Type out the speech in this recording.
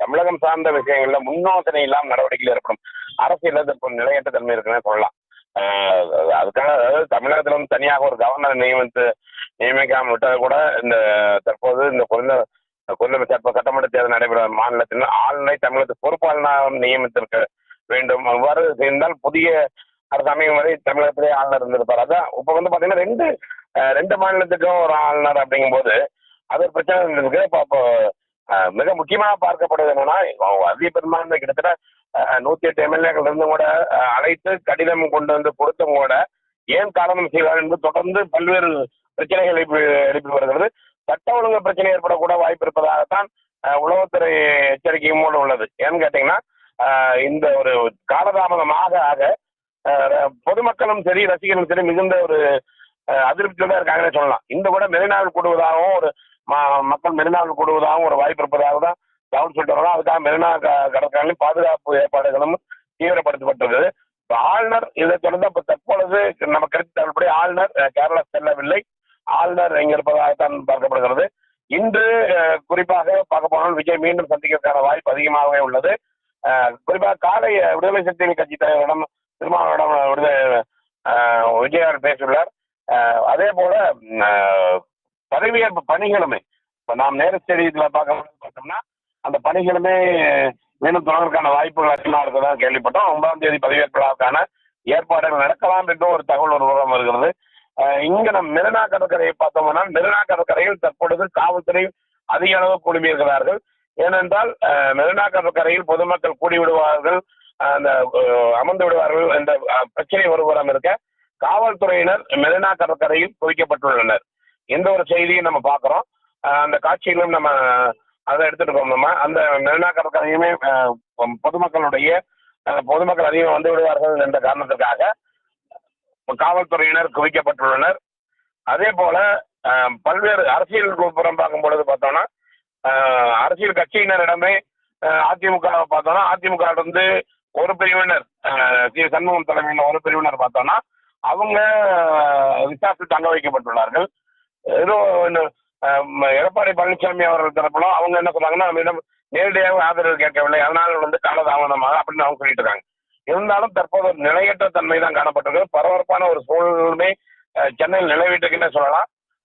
தமிழகம் சார்ந்த விஷயங்கள்ல முன்னோசனை இல்லாமல் நடவடிக்கைகள் ஏற்படும் அரசியல் நிலையற்ற தன்மை இருக்குன்னு சொல்லலாம். அதுக்காக அதாவது தமிழகத்துல வந்து தனியாக ஒரு கவர்னர் நியமிக்காம விட்டது கூட இந்த தற்போது இந்த சட்டமன்ற தேர்தல் நடைபெறும் மாநிலத்தில் ஆளுநரை தமிழகத்துக்கு பொறுப்பாளனாக நியமித்திருக்க வேண்டும். அவ்வாறு செய்தால் புதிய அரசு அமையும் வரை தமிழகத்திலே ஆளுநர் இருந்திருப்பார். அதான் இப்ப வந்து பாத்தீங்கன்னா ரெண்டு மாநிலத்துக்கும் ஒரு ஆளுநர் அப்படிங்கும் போது அது ஒரு பிரச்சனை இருக்கு. இப்போ மிக முக்கியமாக பார்க்கப்படுவது என்னன்னா, அதிக பெரும்பான்மை கிட்டத்தட்ட 108 எம்எல்ஏக்கள் இருந்தும் கூட அழைத்து கடிதம் கொண்டு வந்து கொடுத்தும் கூட ஏன் காரணம் செய்வார் என்று தொடர்ந்து பல்வேறு பிரச்சனைகள் எழுப்பி வருகிறது. சட்ட ஒழுங்கு பிரச்சனை ஏற்படக்கூட வாய்ப்பு இருப்பதாகத்தான் உளவுத்துறை எச்சரிக்கையும் கூட உள்ளது. ஏன்னு கேட்டீங்கன்னா, இந்த ஒரு காலதாமதமாக ஆக பொதுமக்களும் சரி ரசிகர்களும் சரி மிகுந்த ஒரு அதிருப்தியோட இருக்காங்கன்னு சொல்லலாம். இந்த கூட மெரினாவில் கூடுவதாகவும் ஒரு மக்கள் மெரினாவில் கூடுவதாகவும் ஒரு வாய்ப்பு இருப்பதாக தான் தகவல் சொல்லிட்டு வரலாம். அதுக்காக மெரினா கடற்கரையிலும் பாதுகாப்பு ஏற்பாடுகளும் தீவிரப்படுத்தப்பட்டிருக்குது. ஆளுநர் இதை தொடர்ந்து தற்பொழுது நம்ம கிடைத்தபடி ஆளுநர் கேரளா செல்லவில்லை. ஆளுநர் இங்க இருப்பதாகத்தான் பார்க்கப்படுகிறது. இன்று குறிப்பாக பார்க்க போனால் விஜய் மீண்டும் சந்திக்கிறதுக்கான வாய்ப்பு அதிகமாகவே உள்ளது. குறிப்பாக காலை விடுதலை சிறுத்தைகள் கட்சி தலைவரிடம் திருமாவளவனிடம் விஜய் அவர் பேசியுள்ளார். அதே போல பதவியேற்பு பணிகளுமே இப்ப நாம் நேரு ஸ்டேடியத்தில் பார்த்தோம்னா அந்த பணிகளுமே மீண்டும் தொடர்வதற்கான வாய்ப்புகள் அதிகமாக இருக்கிறதா கேள்விப்பட்டோம். 9ஆம் தேதி பதவியேற்பு விழாவுக்கான ஏற்பாடுகள் நடக்கலாம் என்று ஒரு தகவல் ஒரு உரம் வருகிறது. இங்க நம்ம மெரினா கடற்கரையை பார்த்தோம்னா மெரினா கடற்கரையில் தற்பொழுது காவல்துறை அதிக அளவு குழுமி இருக்கிறார்கள். ஏனென்றால் மெரினா கடற்கரையில் பொதுமக்கள் கூடி விடுவார்கள், அந்த அமர்ந்து விடுவார்கள் என்ற பிரச்சனை ஒருபுறம் இருக்க காவல்துறையினர் மெரினா கடற்கரையில் குவிக்கப்பட்டுள்ளனர். எந்த ஒரு செய்தியும் நம்ம பார்க்கிறோம். அந்த காட்சிகளும் நம்ம அதை எடுத்துட்டு போனோம்னா அந்த மெரினா கடற்கரையுமே பொதுமக்கள் அதிகம் வந்து விடுவார்கள் என்ற காரணத்திற்காக காவல்துறையினர் குவிக்கப்பட்டுள்ளனர். அதே போல பல்வேறு அரசியல் புறம் பார்க்கும் பொழுது பார்த்தோம்னா அரசியல் கட்சியினரிடமே அதிமுக பார்த்தோம்னா அதிமுக வந்து ஒரு பிரிவினர் சண்முகம் தலைமையில் ஒரு பிரிவினர் பார்த்தோம்னா அவங்க விசாரித்து தங்க வைக்கப்பட்டுள்ளார்கள். ஏதோ எடப்பாடி பழனிசாமி அவர்கள் தரப்பிலும் அவங்க என்ன சொன்னாங்கன்னா நம்மிடம் நேரடியாக ஆதரவு கேட்கவில்லை, அதனால வந்து காலதாமதமாக அப்படின்னு அவங்க சொல்லிட்டு இருக்காங்க. இருந்தாலும் தற்போது நிலையற்ற தன்மை தான் காணப்பட்டிருக்கு. பரபரப்பான ஒரு சூழ்நிலை சென்னையில் நிலவிட்டு இருக்குன்னு சொல்லலாம்.